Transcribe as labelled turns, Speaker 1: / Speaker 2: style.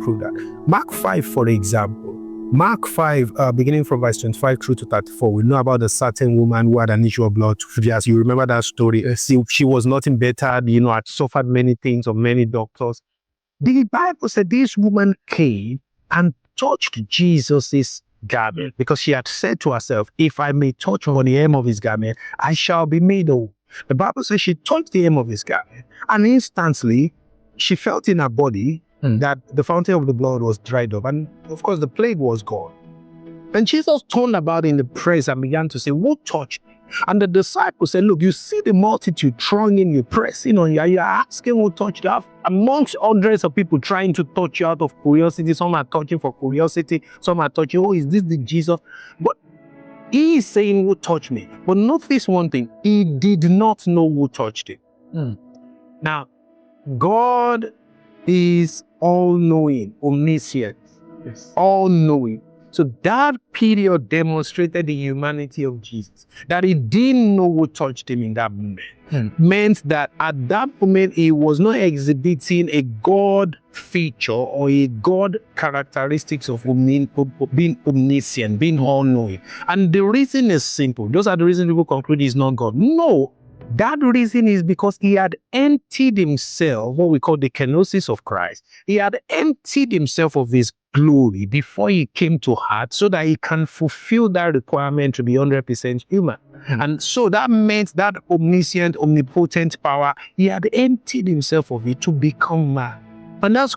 Speaker 1: through that. Mark 5, for example, Mark 5, beginning from verse 25 through to 34, we know about a certain woman who had an issue of blood. As you remember that story, she was nothing better, had suffered many things of many doctors. The Bible said this woman came and touched Jesus's garment because she had said to herself, if I may touch on the hem of his garment, I shall be made whole. The Bible says she touched the hem of his garment, and instantly she felt in her body that the fountain of the blood was dried up, and of course the plague was gone. And Jesus turned about in the praise and began to say, who touched me? And the disciples said, look, you see the multitude thronging you, pressing on you, you're asking who touched you. Amongst hundreds of people trying to touch you out of curiosity, some are touching for curiosity, some are touching, oh, is this the Jesus? But he is saying who touched me. But notice one thing, he did not know who touched him. Now, God is all-knowing, omniscient, all-knowing. So that period demonstrated the humanity of Jesus. That he didn't know who touched him in that moment. Meant that at that moment he was not exhibiting a God feature or a God characteristics of being omniscient, being all-knowing. And the reason is simple. Those are the reasons people conclude he's not God. No. That reason is because he had emptied himself, what we call the kenosis of Christ. He had emptied himself of his glory before he came to earth so that he can fulfill that requirement to be 100% human. And so that meant that omniscient, omnipotent power, he had emptied himself of it to become man. And that's